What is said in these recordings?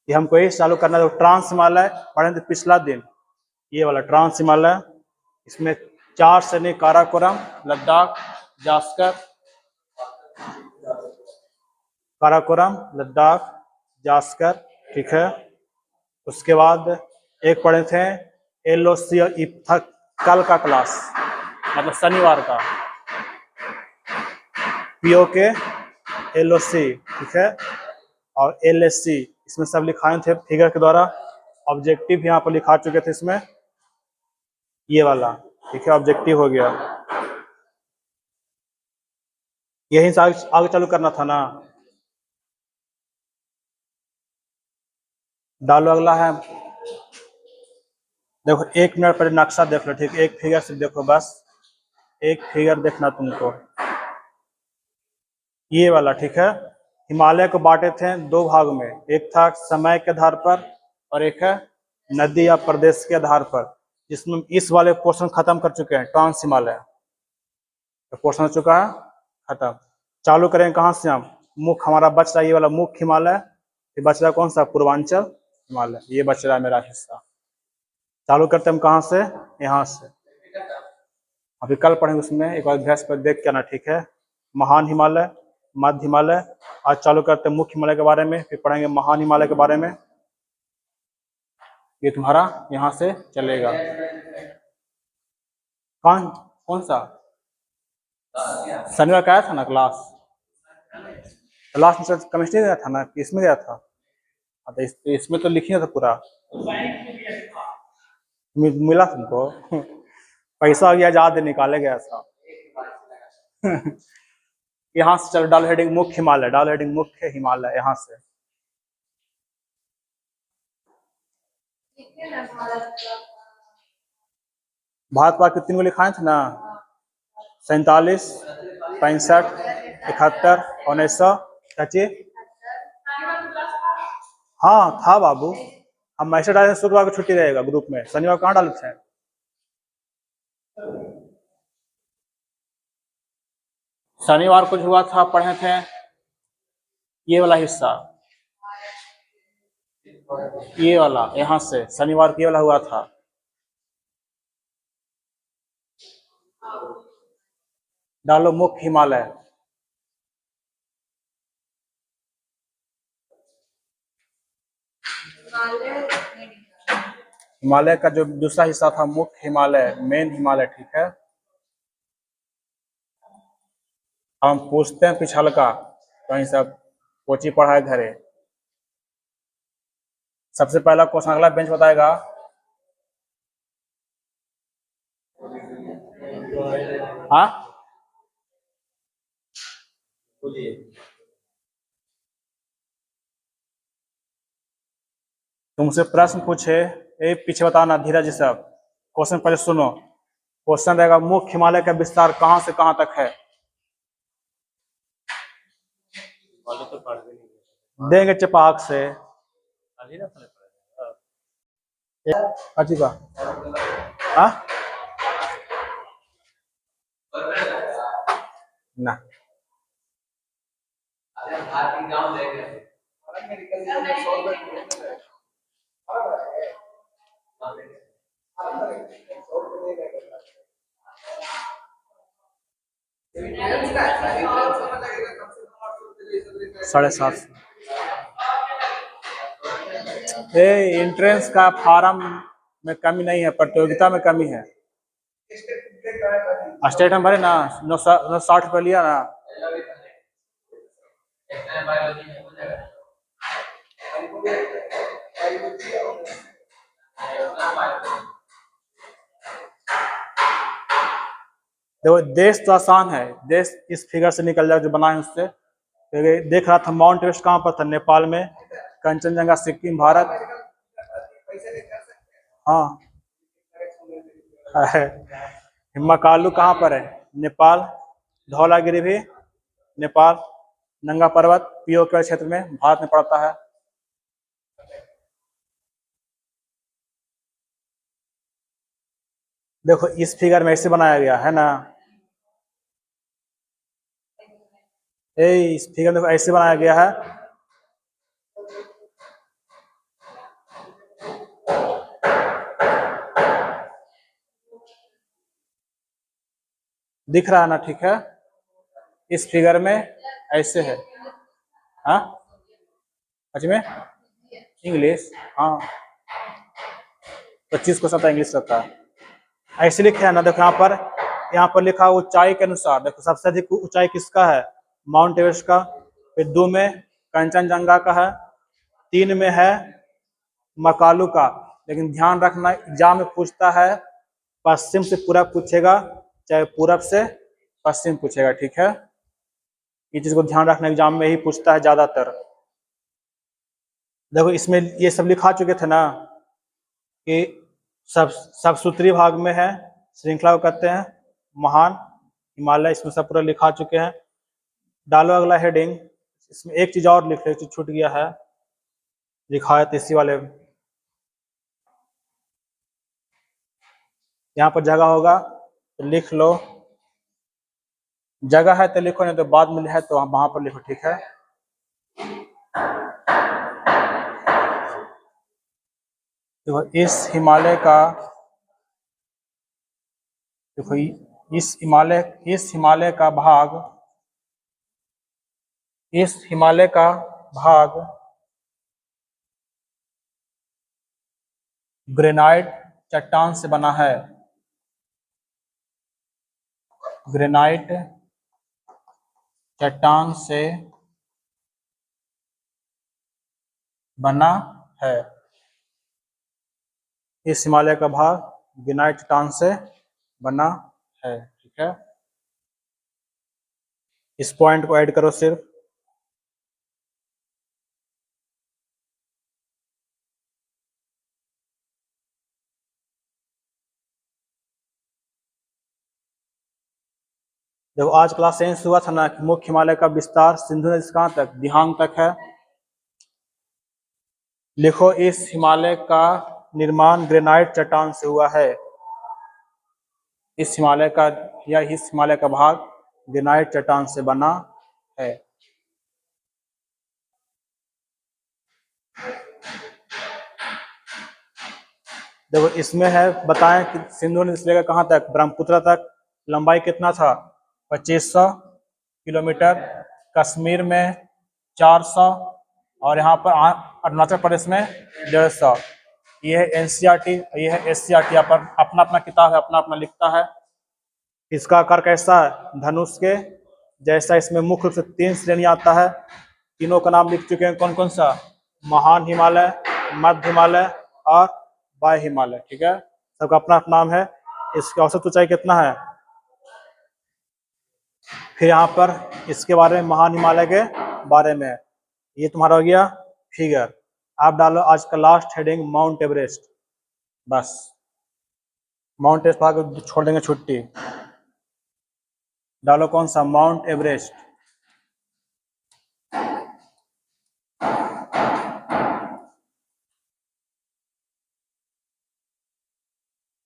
ये हमको ये चालू करना है। ट्रांस हिमालय पढ़े थे पिछला दिन, ये वाला ट्रांस हिमालय, इसमें 4 श्रेणी काराकोरम, लद्दाख, जास्कर, काराकोरम, लद्दाख, जास्कर, ठीक है। उसके बाद एक पढ़े थे एलओसी और इफ्थक, कल का क्लास मतलब शनिवार का, पीओके, एलओसी, ठीक है, और एलएससी, इसमें सब लिखाए थे फिगर के द्वारा। ऑब्जेक्टिव यहाँ पर लिखा चुके थे इसमें, ये वाला, ठीक है, ऑब्जेक्टिव हो गया। यहीं से आगे चालू करना था ना। डालो अगला है, देखो 1 मिनट पर नक्शा देख लो, ठीक है, एक फिगर से देखो, बस एक फिगर देखना तुमको, ये वाला, ठीक है। हिमालय को बांटे थे 2 भाग में, एक था समय के आधार पर और एक है नदी या प्रदेश के आधार पर, जिसमें इस वाले पोर्शन खत्म कर चुके हैं, ट्रांस हिमालय तो पोर्शन हो चुका है खत्म। चालू करें कहाँ से हम, मुख्य हमारा बच रहा है ये वाला मुख्य हिमालय, ये बच रहा है कौन सा, पूर्वांचल हिमालय, ये बच रहा है मेरा हिस्सा। चालू करते हम कहाँ से, यहाँ से। अभी कल पढ़ेंगे उसमें, एक बार अभ्यास पर देख के आना, ठीक है। महान हिमालय, मध्य हिमालय, आज चालू करते हैं मुख्य हिमालय के बारे में, फिर पढ़ेंगे महान हिमालय के बारे में। ये तुम्हारा यहाँ से चलेगा। कौन सा शनिवार का आया था ना क्लास, क्लास में केमिस्ट्री गया था ना, इसमें गया था, तो इसमें तो लिखिए था पूरा, मिला तुमको पैसा गया याद निकाले गया था यहाँ से चलो, डाल हेडिंग मुख्य हिमालय, डाल हेडिंग मुख्य हिमालय, यहाँ से। भारत पाक के 3 को लिखाए थे ना, 47, 65, 71, 1900, हाँ था बाबू, हम मैसेज डाले शुक्रवार को छुट्टी रहेगा ग्रुप में, शनिवार कहाँ डाले थे। शनिवार को जो हुआ था पढ़े थे ये वाला हिस्सा, ये वाला, यहाँ से शनिवार को ये वाला हुआ था। डालो मुख्य हिमालय, हिमालय का जो दूसरा हिस्सा था मुख्य हिमालय, मेन हिमालय, ठीक है। हम पूछते हैं पिछल का, कहीं सब कोची पढ़ाए घरे। सबसे पहला क्वेश्चन अगला बेंच बताएगा, हाँ तुमसे प्रश्न पूछे, पीछे बताना धीरज सब, क्वेश्चन पहले सुनो। क्वेश्चन रहेगा मुख्य हिमालय का विस्तार कहां से कहां तक है, देंगे चपाक से, का हाँ ना, साढ़े 700। एंट्रेंस का फार्म में कमी नहीं है, प्रतियोगिता में कमी है। स्टेट हम भरे ना, 960 लिया ना। देखो देश तो आसान है, देश इस फिगर से निकल जाए जो बना है उससे। देख रहा था माउंट एवरेस्ट कहाँ पर था, नेपाल में, कंचनजंगा सिक्किम भारत, हाँ मकालू कहाँ पर है, नेपाल, धौलागिरी भी नेपाल, नंगा पर्वत पीओके क्षेत्र में भारत में पड़ता है। देखो इस फिगर में ऐसे बनाया गया है ना, इस फिगर में ऐसे बनाया गया है, दिख रहा है ना, ठीक है। इस फिगर में ऐसे है। हाँ सच में इंग्लिश, हाँ 25 क्वेश्चन था इंग्लिश का। ऐसे लिखे है ना, देखो यहाँ पर लिखा ऊंचाई के अनुसार, देखो सबसे अधिक ऊंचाई किसका है, माउंट एवरेस्ट का। फिर 2 में कंचनजंगा का है, 3 में है मकालू का। लेकिन ध्यान रखना एग्जाम में पूछता है पश्चिम से पूरब पूछेगा, चाहे पूरब से पश्चिम पूछेगा, ठीक है। ये चीज को ध्यान रखना, एग्जाम में ही पूछता है ज्यादातर। देखो इसमें ये सब लिखा चुके थे ना कि सब सूत्री भाग में है, श्रृंखला को कहते हैं महान हिमालय, इसमें सब पूरा लिखा चुके हैं। डालो अगला हेडिंग। इसमें एक चीज और लिख लो, एक चीज छूट गया है, लिखा है इसी वाले। यहाँ पर जगह होगा तो लिख लो, जगह है तो लिखो, नहीं तो बाद में है तो वहां पर लिखो, ठीक है। देखो इस हिमालय का, देखो इस हिमालय का भाग, इस हिमालय का भाग ग्रेनाइट चट्टान से बना है। ग्रेनाइट चट्टान से बना है। इस हिमालय का भाग ग्रेनाइट चट्टान से बना है, ठीक है। इस पॉइंट को ऐड करो सिर्फ। जब आज क्लास सेंस हुआ था ना, मुख्य हिमालय का विस्तार सिंधु नदी से कहां तक, दिहांग तक है। लिखो इस हिमालय का निर्माण ग्रेनाइट चट्टान से हुआ है। इस हिमालय का या इस हिमालय का भाग ग्रेनाइट चट्टान से बना है। देखो इसमें है, बताएं कि सिंधु नदी से लेकर कहां तक, ब्रह्मपुत्र तक लंबाई कितना था, 2500 किलोमीटर। कश्मीर में 400, और यहाँ पर अरुणाचल प्रदेश में 150। ये है एनसीईआरटी, ये है एससीईआरटी, अपना अपना किताब है, अपना अपना लिखता है। इसका आकार कैसा है, धनुष के जैसा। इसमें मुख्य रूप से 3 श्रेणी आता है, तीनों का नाम लिख चुके हैं, कौन कौन सा, महान हिमालय, मध्य हिमालय और वाय हिमालय, ठीक है। सबका अपना अपना नाम है। इसकी औसत ऊंचाई कितना है। फिर यहाँ पर इसके बारे में, महान हिमालय के बारे में, ये तुम्हारा हो गया फिगर। आप डालो आज का लास्ट हेडिंग माउंट एवरेस्ट, बस माउंट एवरेस्ट भाग छोड़ देंगे छुट्टी। डालो कौन सा, माउंट एवरेस्ट।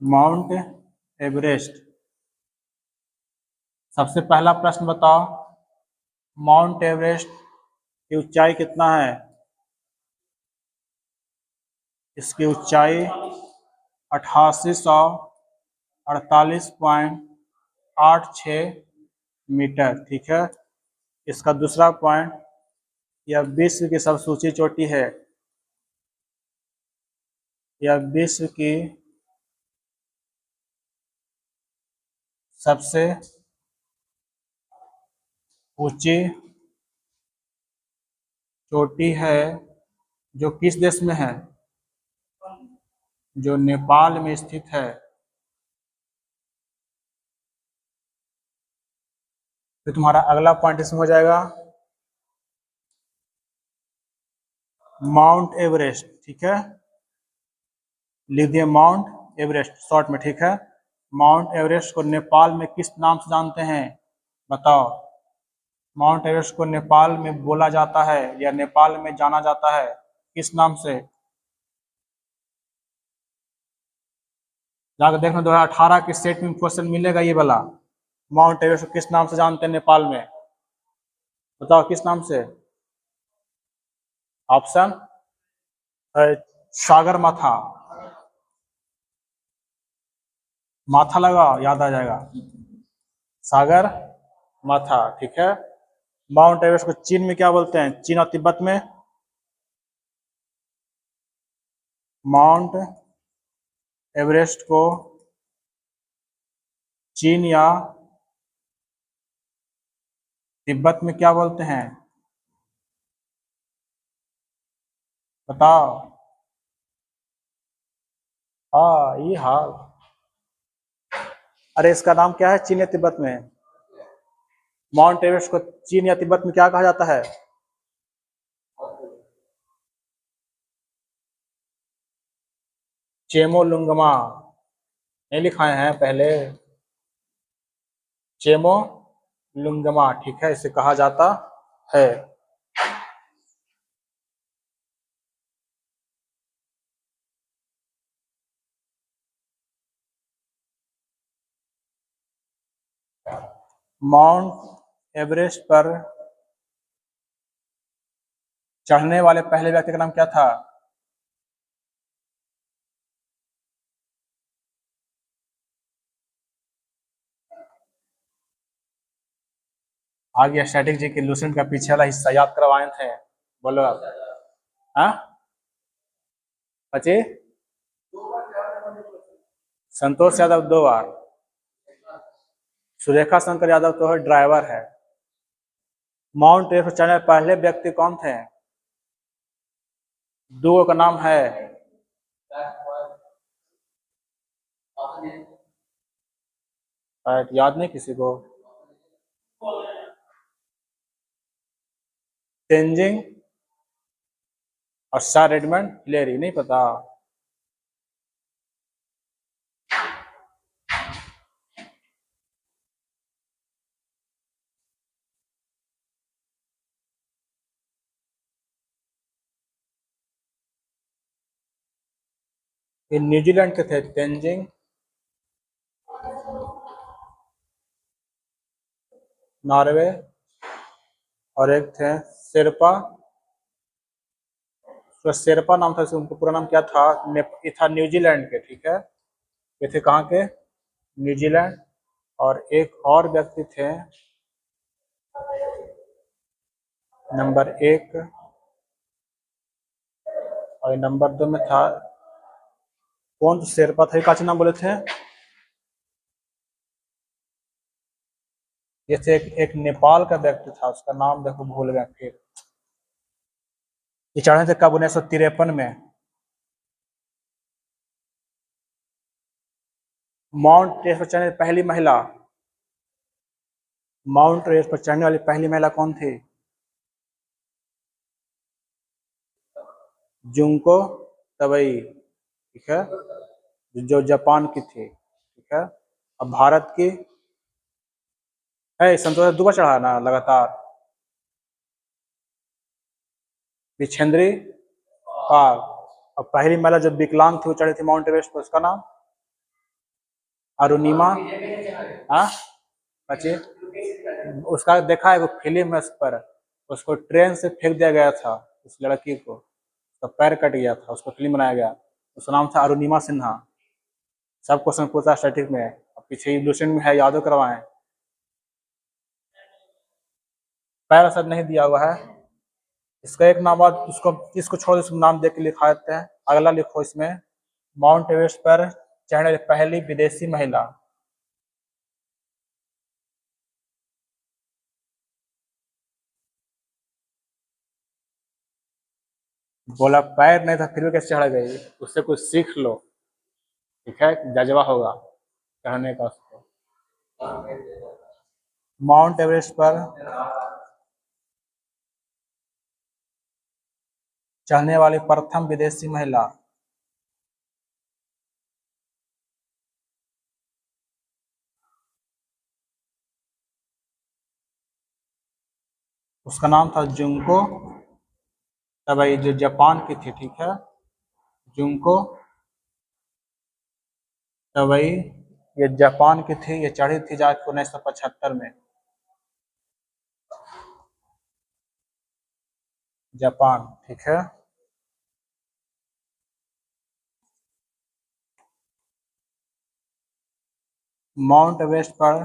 Mount Everest. सबसे पहला प्रश्न बताओ, माउंट एवरेस्ट की ऊंचाई कितना है। इसकी ऊंचाई 8848.86 मीटर, ठीक है। इसका दूसरा पॉइंट, यह विश्व की सबसे ऊंची चोटी है। यह विश्व की सबसे ऊंची चोटी है, जो किस देश में है, जो नेपाल में स्थित है। तो तुम्हारा अगला पॉइंट इसमें हो जाएगा माउंट एवरेस्ट, ठीक है। लिख दिए माउंट एवरेस्ट शॉर्ट में, ठीक है। माउंट एवरेस्ट को नेपाल में किस नाम से जानते हैं, बताओ। माउंट एवरेस्ट को नेपाल में बोला जाता है या नेपाल में जाना जाता है, किस नाम से। जाकर देखना 2018 के सेट में क्वेश्चन मिलेगा ये वाला। माउंट एवरेस्ट को किस नाम से जानते हैं नेपाल में, बताओ किस नाम से। ऑप्शन सागरमाथा, माथा लगाओ याद आ जाएगा। सागर माथा, ठीक है। माउंट एवरेस्ट को चीन में क्या बोलते हैं? चीन और तिब्बत में माउंट एवरेस्ट को चीन या तिब्बत में क्या बोलते हैं? बताओ। हाँ, ये हाल। अरे इसका नाम क्या है चीन या तिब्बत में? माउंट एवरेस्ट को चीन या तिब्बत में क्या कहा जाता है? चेमोलुंगमा। नहीं लिखाए हैं पहले? चेमोलुंगमा, ठीक है, इसे कहा जाता है। माउंट एवरेस्ट पर चढ़ने वाले पहले व्यक्ति का नाम क्या था? आ गया स्टैटिक जी के लूसेंट का पीछे वाला हिस्सा याद करवाए थे। बोलो आप। हाँ, बचे संतोष यादव 2 बार। सुरेखा शंकर यादव तो है ड्राइवर है। माउंट एवरेस्ट पर चढ़ने वाले पहले व्यक्ति कौन थे? दो का नाम है। याद नहीं किसी को? तेंजिंग और सर एडमंड हिलेरी, नहीं पता? ये न्यूजीलैंड के थे, तेंजिंग नॉर्वे, और एक थे शेरपा। तो शेरपा नाम था, उनका पूरा नाम क्या था? ये था न्यूजीलैंड के, ठीक है। ये थे कहाँ के? न्यूजीलैंड। और एक और व्यक्ति थे नंबर 1, और नंबर 2 में था कौन? शेरपा था, काची नाम बोले थे? ये थे एक नेपाल का व्यक्ति था, उसका नाम देखो भूल गए फिर। ये चढ़े थे कब? 1953 में। माउंट एवरेस्ट पर चढ़ने पहली महिला, माउंट एवरेस्ट पर चढ़ने वाली पहली महिला कौन थी? जुंको तबई, ठीक है, जो जापान की थी, ठीक है। अब भारत की है संतोष 2 बार चढ़ा ना लगातार। बिछेंद्री पाल। अब पहली महिला जो विकलांग थी वो चढ़ी थी माउंट एवरेस्ट पर, उसका नाम? अरुणिमा। हाँ, बच्चे उसका देखा है वो फिल्म है, उस पर उसको ट्रेन से फेंक दिया गया था, उस लड़की को, उसका पैर कट गया था, उसको फिल्म बनाया गया। उसका नाम था अरुणिमा सिन्हा। सब क्वेश्चन पूछा स्टैटिक में, अब पीछे इवोल्यूशन में है, यादव करवाएं। पैर असर नहीं दिया हुआ है। इसका एक नाम बाद उसको, इसको छोड़ इसको नाम दे के लिखा देते हैं। अगला लिखो इसमें, माउंट एवरेस्ट पर चढ़ने वाली पहली विदेशी महिला। बोला पैर नहीं था फिर भी कैसे चढ़ गई? उससे कुछ सीख लो, ठीक है, जज्बा होगा चढ़ने का उसको। माउंट एवरेस्ट पर चढ़ने वाली प्रथम विदेशी महिला। उसका नाम था जुंको तबई, जो जापान की थी, ठीक है। जुंको तबई, ये जापान की थी, ये चढ़ी थी जाके 1975 में, जापान, ठीक है। माउंट एवरेस्ट पर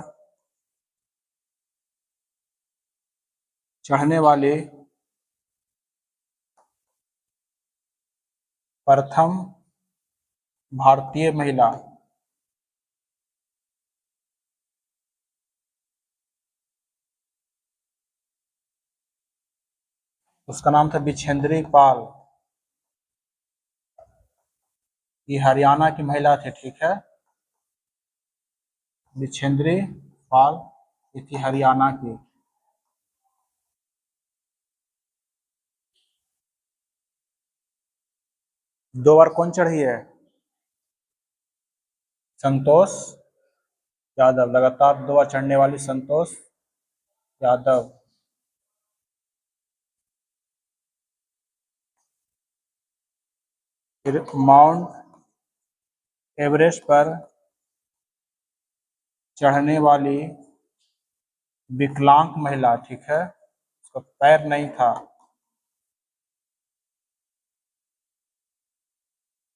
चढ़ने वाली प्रथम भारतीय महिला। उसका नाम था बिछेंद्री पाल। ये हरियाणा की महिला थी, ठीक है। बिछेंद्री पाल, ये थी हरियाणा की। दो बार कौन चढ़ी है? संतोष यादव। लगातार 2 बार चढ़ने वाली संतोष यादव। फिर माउंट एवरेस्ट पर चढ़ने वाली विकलांग महिला, ठीक है, उसका पैर नहीं था,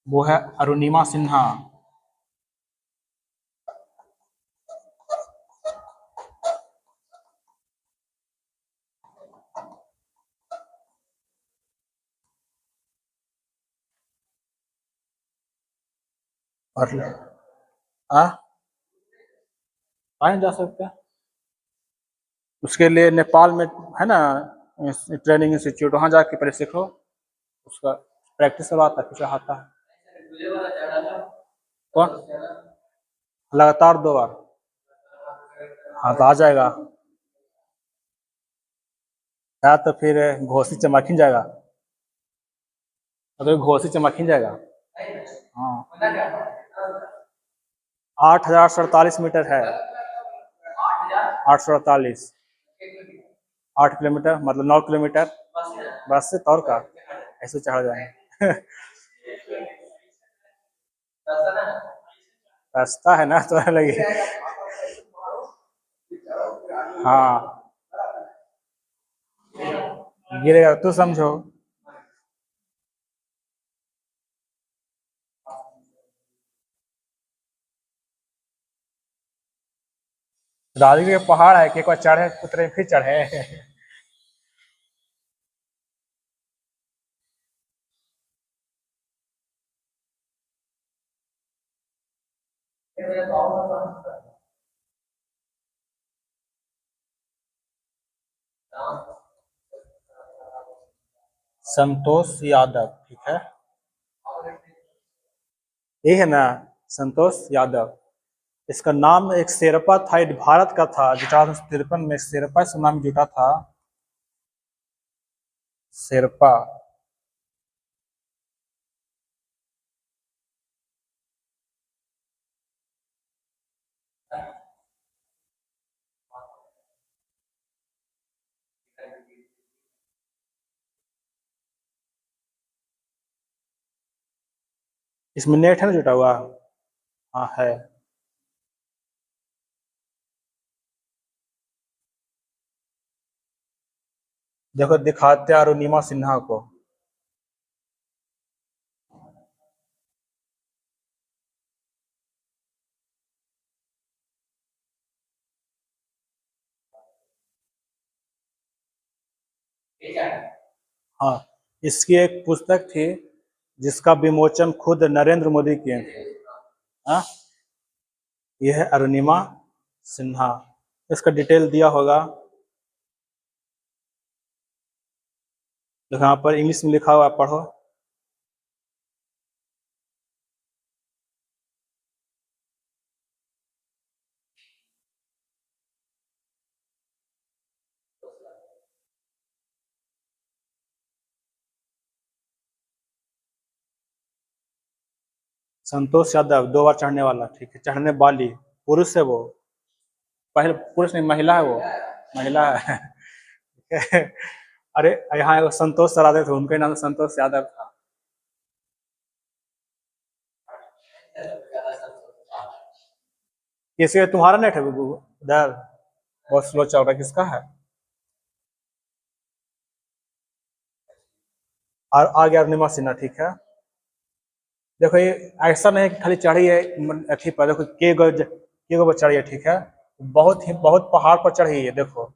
वो है अरुणिमा सिन्हा। और आए जा सकते हैं उसके लिए नेपाल में है ना ट्रेनिंग इंस्टीट्यूट, वहां जाके पहले सीखो, उसका प्रैक्टिस करवाता है, कुछ आता है। कौन? लगातार 2 बार। हाँ तो आ जाएगा। या तो फिर घोसी चमक ही जाएगा, तो घोसी चमक ही जाएगा। हाँ 8,047 मीटर है। 848, 8 किलोमीटर मतलब 9 किलोमीटर। बस से तौर का ऐसे चढ़ जाएंगे। रास्ता है ना तो लगे। हाँ गिरेगा तू समझो। राजगीर के पहाड़ है कि एक बार चढ़े उतरे फिर चढ़े। संतोष यादव, ठीक है, ये है ना संतोष यादव। इसका नाम एक शेरपा था, एक भारत का था जो 1853 में शेरपा से नाम जुटा था, शेरपा। इसमें नेट है ना जुटा हुआ? हाँ है। देखो दिखाते हैं अरुणिमा सिन्हा को। हाँ इसकी एक पुस्तक थी जिसका विमोचन खुद नरेंद्र मोदी किए थे। हाँ यह है अरुणिमा सिन्हा, इसका डिटेल दिया होगा। देखो यहाँ पर इंग्लिश में लिखा हुआ, पढ़ो। संतोष यादव 2 बार चढ़ने वाला, ठीक है, चढ़ने वाली पुरुष है वो, पहले पुरुष नहीं महिला है वो, महिला है। अरे यहाँ एगो संतोष सरादे थे, उनके नाम संतोष यादव था। किसके? तुम्हारा नेट है उधर बहुत स्लो चल रहा है, किसका है? और आ गया अरुणिमा सिन्हा, ठीक है। देखो ये ऐसा नहीं है कि खाली चढ़ी है अथी पर, देखो के गो चढ़ी है, ठीक है, बहुत पहाड़ पर चढ़ी है, देखो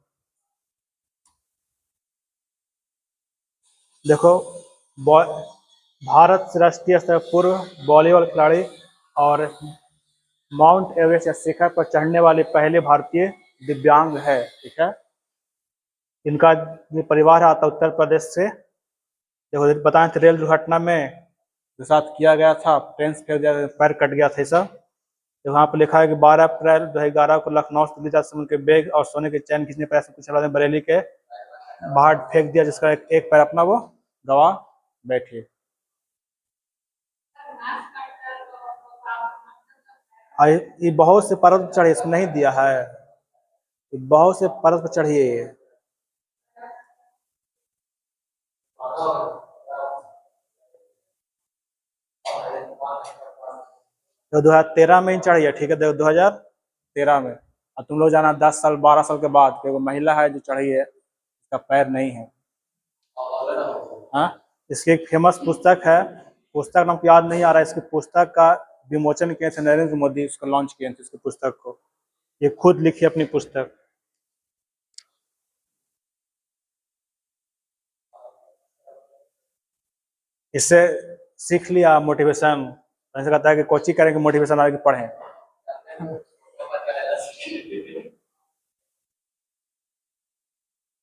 देखो, भारत से राष्ट्रीय स्तर पर पूर्व वॉलीबॉल खिलाड़ी और माउंट एवरेस्ट या शिखर पर चढ़ने वाले पहले भारतीय दिव्यांग है। ठीक है, इनका जो परिवार आता उत्तर प्रदेश से। देखो बताएं, रेल दुर्घटना में जो साथ किया गया था, ट्रेन से पैर कट गया था सब। तो वहाँ पर लिखा है कि 12 अप्रैल 2011 को लखनऊ से दिल्ली जाते समय के बैग और सोने के चैन खींचने प्रयास में कुछ ने बरेली के बाहर फेंक दिया, जिसका एक पैर अपना वो गवा बैठे। ये बहुत से पर्वत चढ़े, इसमें नहीं दिया है, बहुत से पर्वत पर चढ़िए ये। तो 2013 में ही चढ़ी है। ठीक है, देखो 2013 में, और तुम लोग जाना 10 साल 12 साल के बाद, तो महिला है जो चढ़ी है, इसका पैर नहीं है। हाँ, इसकी एक फेमस पुस्तक है, पुस्तक नाम याद नहीं आ रहा है, इसकी पुस्तक का विमोचन किए थे नरेंद्र मोदी, इसको लॉन्च किए थे इसकी पुस्तक को, ये खुद लिखी अपनी पुस्तक। इससे सीख लिया मोटिवेशन, ऐसा कहता है कि कोचिंग करें कि मोटिवेशन आगे पढ़ें।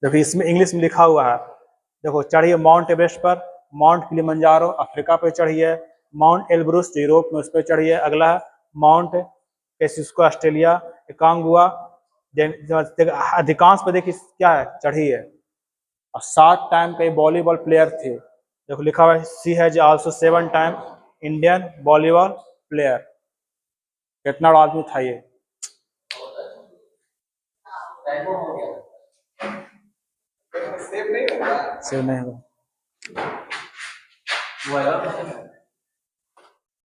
देखो इसमें इंग्लिश में लिखा हुआ है, देखो चढ़िए माउंट एवरेस्ट पर, माउंट किलिमंजारो अफ्रीका पे चढ़िए, माउंट एलब्रूस यूरोप में उस पर चढ़िए, अगला है माउंट पेसिस्को ऑस्ट्रेलिया, एकांगुआ। अधिकांश पे देखिए क्या है, चढ़िए। और 7 टाइम के वॉलीबॉल प्लेयर थे। देखो लिखा हुआ है she has also 7 time Indian volleyball player. कितना बड़ा आदमी था ये। सेव नहीं हुआ।